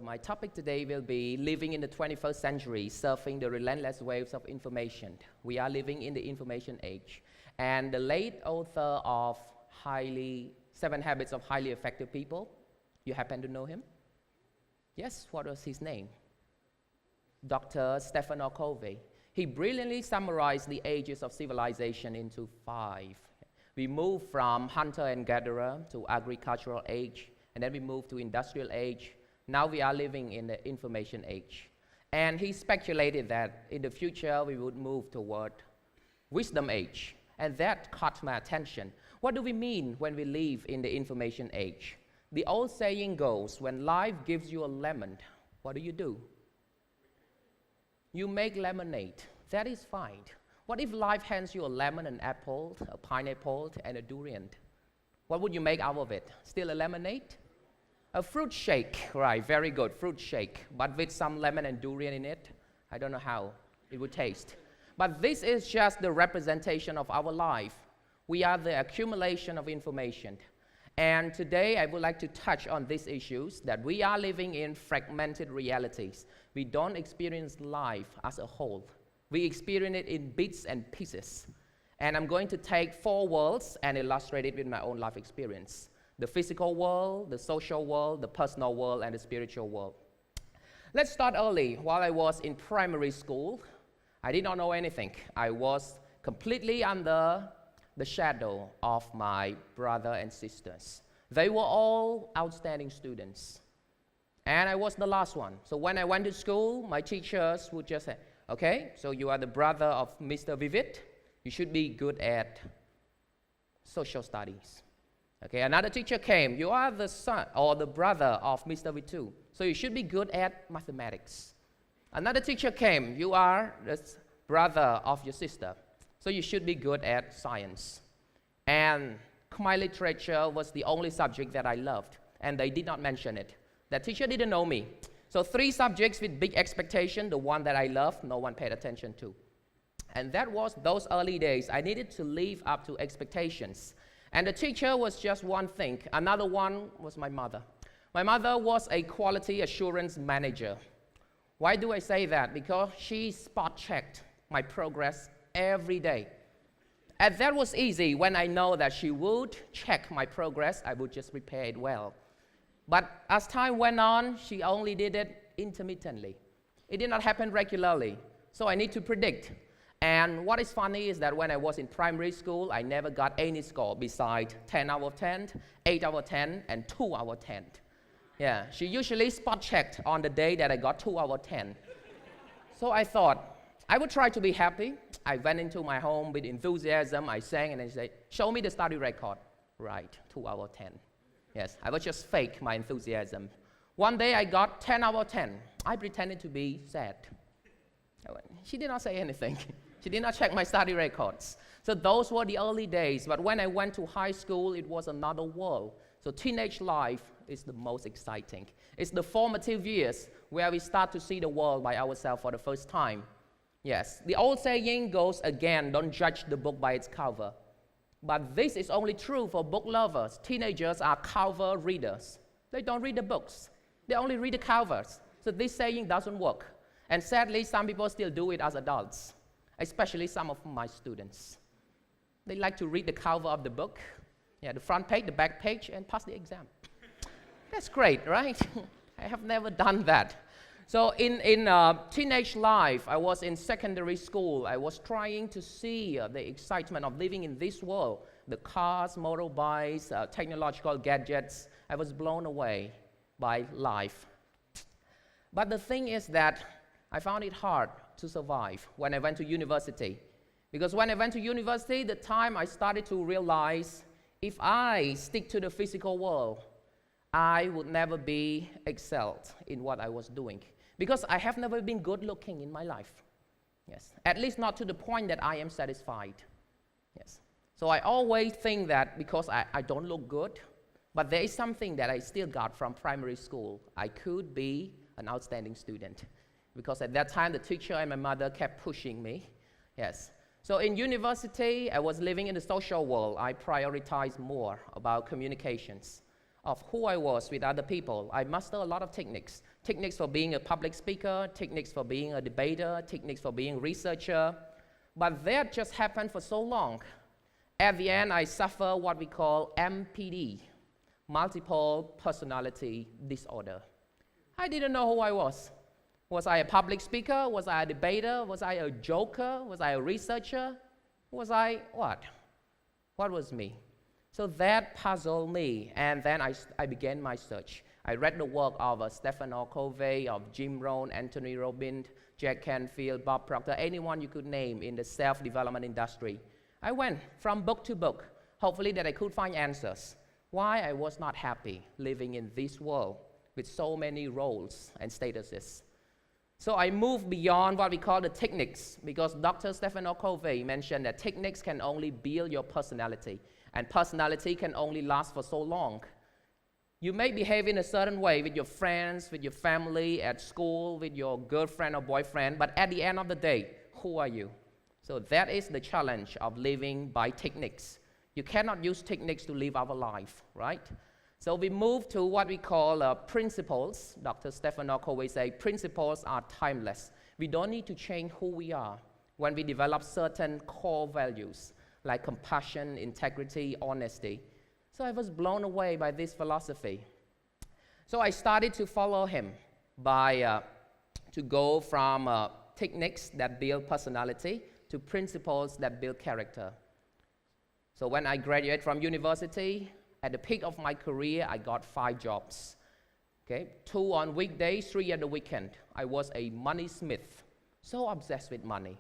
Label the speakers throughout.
Speaker 1: my topic today will be living in the 21st century, surfing the relentless waves of information. We are living in the information age. And the late author of 7 Habits of Highly Effective People, you happen to know him? Yes, what was his name? Dr. Stephen Covey. He brilliantly summarized the ages of civilization into 5. We moved from hunter and gatherer to agricultural age, and then we moved to industrial age. Now we are living in the information age. And he speculated that in the future we would move toward wisdom age, and that caught my attention. What do we mean when we live in the information age? The old saying goes, when life gives you a lemon, what do? You make lemonade. That is fine. What if life hands you a lemon, an apple, a pineapple, and a durian? What would you make out of it? Still a lemonade? A fruit shake, right, very good, fruit shake, but with some lemon and durian in it. I don't know how it would taste. But this is just the representation of our life. We are the accumulation of information. And today I would like to touch on these issues, that we are living in fragmented realities. We don't experience life as a whole. We experience it in bits and pieces. And I'm going to take 4 worlds and illustrate it with my own life experience. The physical world, the social world, the personal world, and the spiritual world. Let's start early. While I was in primary school, I did not know anything. I was completely under the shadow of my brother and sisters. They were all outstanding students. And I was the last one. So when I went to school, my teachers would just say, okay, so you are the brother of Mr. Vivid. You should be good at social studies. Okay, another teacher came. You are the son or the brother of Mr. Vitu. So you should be good at mathematics. Another teacher came. You are the brother of your sister. So you should be good at science. And Khmer literature was the only subject that I loved, and they did not mention it. That teacher didn't know me. So 3 subjects with big expectation, the one that I loved, no one paid attention to. And that was those early days. I needed to live up to expectations. And the teacher was just one thing. Another one was my mother. My mother was a quality assurance manager. Why do I say that? Because she spot-checked my progress every day. And that was easy. When I know that she would check my progress, I would just prepare it well. But as time went on, she only did it intermittently. It did not happen regularly. So I need to predict. And what is funny is that when I was in primary school, I never got any score besides 10 out of 10, 8 out of 10, and 2 out of 10. Yeah, she usually spot-checked on the day that I got 2 out of 10. So I thought, I would try to be happy. I went into my home with enthusiasm. I sang and I said, show me the study record. Right, 2 out of 10. Yes, I would just fake my enthusiasm. One day I got 10 out of 10. I pretended to be sad. She did not say anything. She did not check my study records. So those were the early days. But when I went to high school, it was another world. So teenage life is the most exciting. It's the formative years where we start to see the world by ourselves for the first time. Yes, the old saying goes again, don't judge the book by its cover. But this is only true for book lovers. Teenagers are cover readers. They don't read the books. They only read the covers. So this saying doesn't work. And sadly, some people still do it as adults, especially some of my students. They like to read the cover of the book, the front page, the back page, and pass the exam. That's great, right? I have never done that. So in teenage life, I was in secondary school. I was trying to see the excitement of living in this world, the cars, motorbikes, technological gadgets. I was blown away by life. But the thing is that I found it hard to survive when I went to university. Because when I went to university, the time I started to realize if I stick to the physical world, I would never be excelled in what I was doing. Because I have never been good looking in my life. Yes, at least not to the point that I am satisfied. Yes, so I always think that because I don't look good, but there is something that I still got from primary school. I could be an outstanding student. Because at that time, the teacher and my mother kept pushing me. Yes, so in university, I was living in the social world. I prioritized more about communications, of who I was with other people. I mastered a lot of techniques techniques for being a public speaker, techniques for being a debater, techniques for being a researcher. But that just happened for so long. At the end, I suffer what we call MPD, multiple personality disorder. I didn't know who I was. Was I a public speaker? Was I a debater? Was I a joker? Was I a researcher? Was I what? What was me? So that puzzled me, and then I began my search. I read the work of Stephen Covey, of Jim Rohn, Anthony Robbins, Jack Canfield, Bob Proctor, anyone you could name in the self-development industry. I went from book to book, hopefully that I could find answers. Why I was not happy living in this world with so many roles and statuses. So I moved beyond what we call the techniques, because Dr. Stephen Covey mentioned that techniques can only build your personality, and personality can only last for so long. You may behave in a certain way with your friends, with your family, at school, with your girlfriend or boyfriend, but at the end of the day, who are you? So that is the challenge of living by techniques. You cannot use techniques to live our life, right? So we move to what we call principles. Dr. Stephen Covey says principles are timeless. We don't need to change who we are when we develop certain core values like compassion, integrity, honesty. So I was blown away by this philosophy. So I started to follow him to go from techniques that build personality to principles that build character. So when I graduated from university, at the peak of my career, I got 5 jobs. Okay? 2 on weekdays, 3 at the weekend. I was a money smith, so obsessed with money.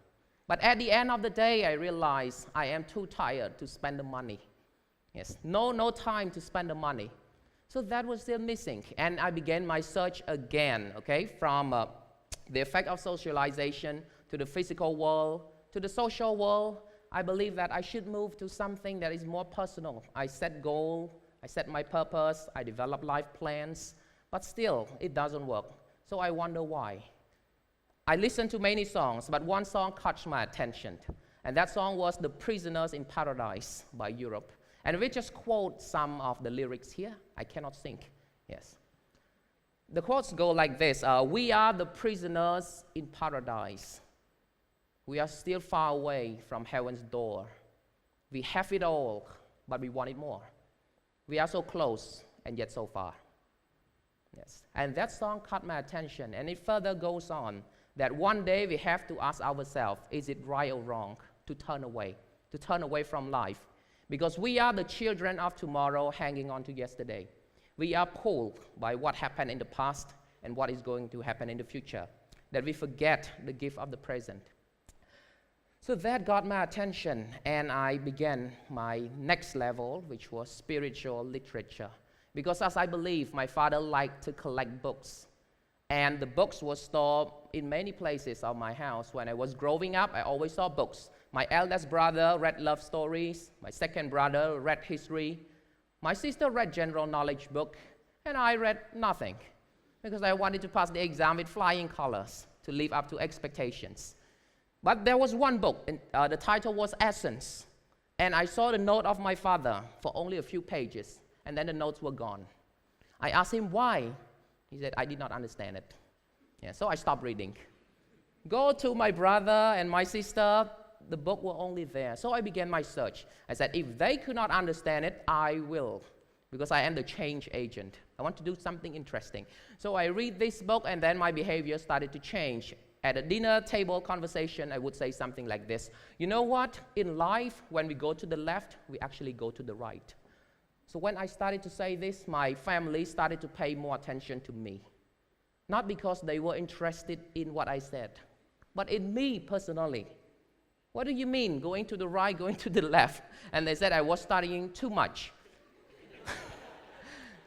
Speaker 1: But at the end of the day, I realized I am too tired to spend the money. Yes, no time to spend the money. So that was still missing. And I began my search again, okay, from the effect of socialization to the physical world, to the social world. I believe that I should move to something that is more personal. I set goals, I set my purpose, I develop life plans, but still, it doesn't work. So I wonder why. I listened to many songs, but one song caught my attention. And that song was The Prisoners in Paradise by Europe. And we just quote some of the lyrics here. I cannot sing. Yes. The quotes go like this. We are the prisoners in paradise. We are still far away from heaven's door. We have it all, but we want it more. We are so close and yet so far. Yes. And that song caught my attention. And it further goes on that one day we have to ask ourselves, is it right or wrong to turn away from life? Because we are the children of tomorrow hanging on to yesterday. We are pulled by what happened in the past and what is going to happen in the future, that we forget the gift of the present. So that got my attention, and I began my next level, which was spiritual literature. Because as I believe, my father liked to collect books. And the books were stored in many places of my house. When I was growing up, I always saw books. My eldest brother read love stories. My second brother read history. My sister read general knowledge book. And I read nothing because I wanted to pass the exam with flying colors to live up to expectations. But there was one book, and the title was Essence. And I saw the note of my father for only a few pages, and then the notes were gone. I asked him why. He said, I did not understand it. Yeah, so I stopped reading. Go to my brother and my sister, the book were only there. So I began my search. I said, if they could not understand it, I will, because I am the change agent. I want to do something interesting. So I read this book, and then my behavior started to change. At a dinner table conversation, I would say something like this. You know what? In life, when we go to the left, we actually go to the right. So when I started to say this, my family started to pay more attention to me. Not because they were interested in what I said, but in me personally. What do you mean, going to the right, going to the left? And they said I was studying too much.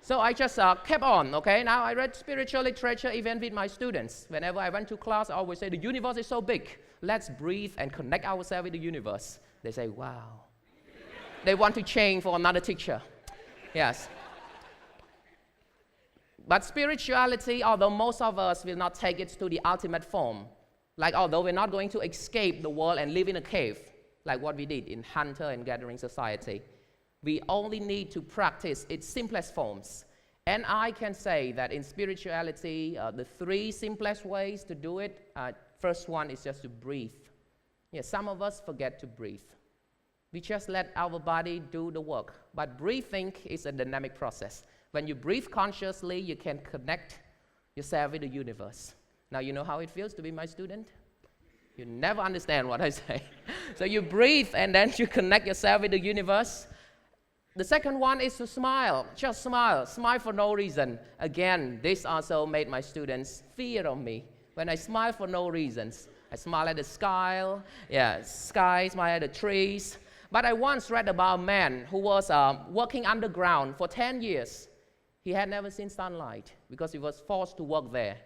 Speaker 1: So I just kept on, okay? Now I read spiritual literature even with my students. Whenever I went to class, I always say, the universe is so big. Let's breathe and connect ourselves with the universe. They say, wow. They want to change for another teacher. Yes. But spirituality, although most of us will not take it to the ultimate form, like although we're not going to escape the world and live in a cave, like what we did in hunter and gathering society, we only need to practice its simplest forms. And I can say that in spirituality, the three simplest ways to do it, first one is just to breathe. Yes, some of us forget to breathe. We just let our body do the work. But breathing is a dynamic process. When you breathe consciously, you can connect yourself with the universe. Now, you know how it feels to be my student? You never understand what I say. So you breathe, and then you connect yourself with the universe. The second one is to smile. Just smile. Smile for no reason. Again, this also made my students fear of me. When I smile for no reasons, I smile at the sky, smile at the trees. But I once read about a man who was working underground for 10 years. He had never seen sunlight because he was forced to work there.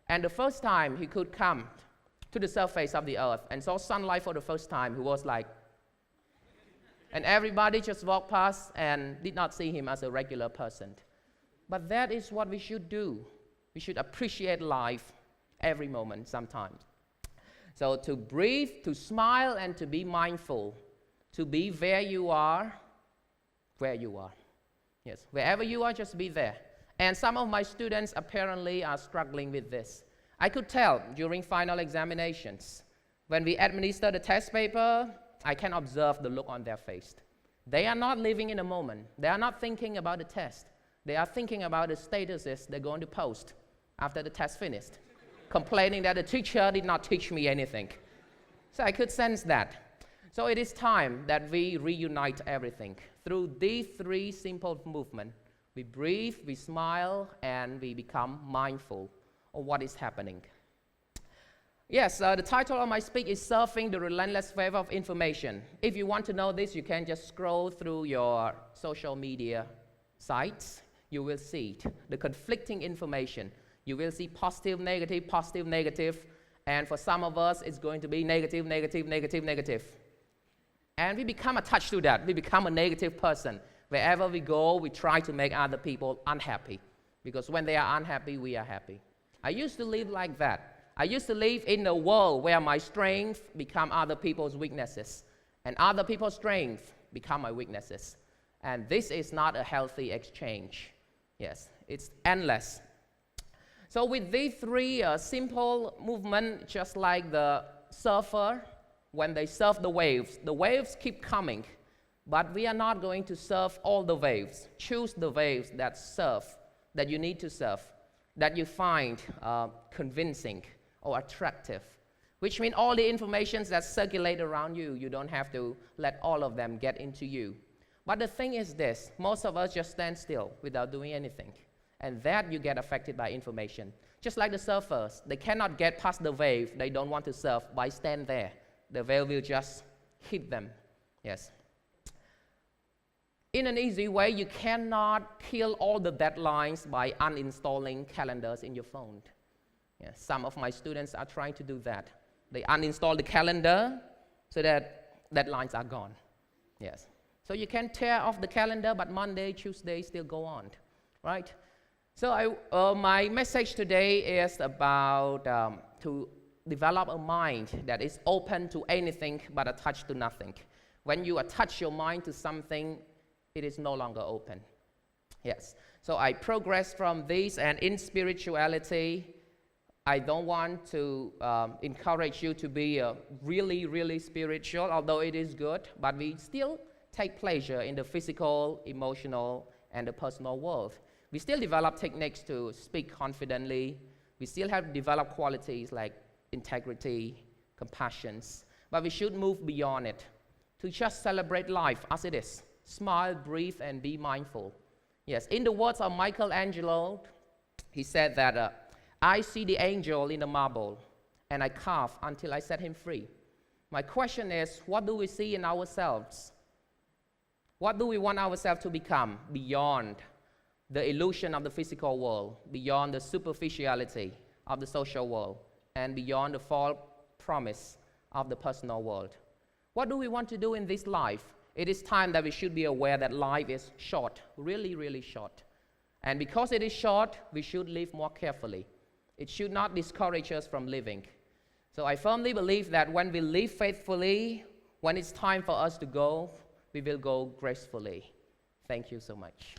Speaker 1: And the first time he could come to the surface of the earth and saw sunlight for the first time, he was like, and everybody just walked past and did not see him as a regular person. But that is what we should do. We should appreciate life every moment sometimes. So to breathe, to smile, and to be mindful. To be where you are. Yes, wherever you are, just be there. And some of my students apparently are struggling with this. I could tell during final examinations. When we administer the test paper, I can observe the look on their face. They are not living in the moment. They are not thinking about the test. They are thinking about the statuses they're going to post after the test finished, complaining that the teacher did not teach me anything. So I could sense that. So it is time that we reunite everything. Through these three simple movements, we breathe, we smile, and we become mindful of what is happening. Yes, the title of my speech is Surfing the Relentless Wave of Information. If you want to know this, you can just scroll through your social media sites. You will see it, the conflicting information. You will see positive, negative, and for some of us, it's going to be negative. And we become attached to that. We become a negative person. Wherever we go, we try to make other people unhappy, because when they are unhappy, we are happy. I used to live like that. I used to live in a world where my strength become other people's weaknesses, and other people's strength become my weaknesses. And this is not a healthy exchange. Yes, it's endless. So with these three simple movements, just like the surfer, when they surf the waves keep coming, but we are not going to surf all the waves. Choose the waves that surf, that you need to surf, that you find convincing or attractive, which means all the information that circulate around you, you don't have to let all of them get into you. But the thing is this, most of us just stand still without doing anything, and that you get affected by information. Just like the surfers, they cannot get past the wave they don't want to surf by stand there. The wave will just hit them. Yes. In an easy way, you cannot kill all the deadlines by uninstalling calendars in your phone. Yes, some of my students are trying to do that. They uninstall the calendar so that deadlines are gone. Yes. So you can tear off the calendar, but Monday, Tuesday still go on, right? So my message today is about to develop a mind that is open to anything but attached to nothing. When you attach your mind to something, it is no longer open. Yes. So I progress from this, and in spirituality, I don't want to encourage you to be really spiritual, although it is good, but we still take pleasure in the physical, emotional, and the personal world. We still develop techniques to speak confidently. We still have developed qualities like integrity, compassion, but we should move beyond it to just celebrate life as it is. Smile, breathe, and be mindful. Yes, in the words of Michelangelo, he said that, I see the angel in the marble, and I carve until I set him free. My question is, what do we see in ourselves? What do we want ourselves to become beyond the illusion of the physical world, beyond the superficiality of the social world, and beyond the false promise of the personal world? What do we want to do in this life? It is time that we should be aware that life is short, really short. And because it is short, we should live more carefully. It should not discourage us from living. So I firmly believe that when we live faithfully, when it's time for us to go, we will go gracefully. Thank you so much.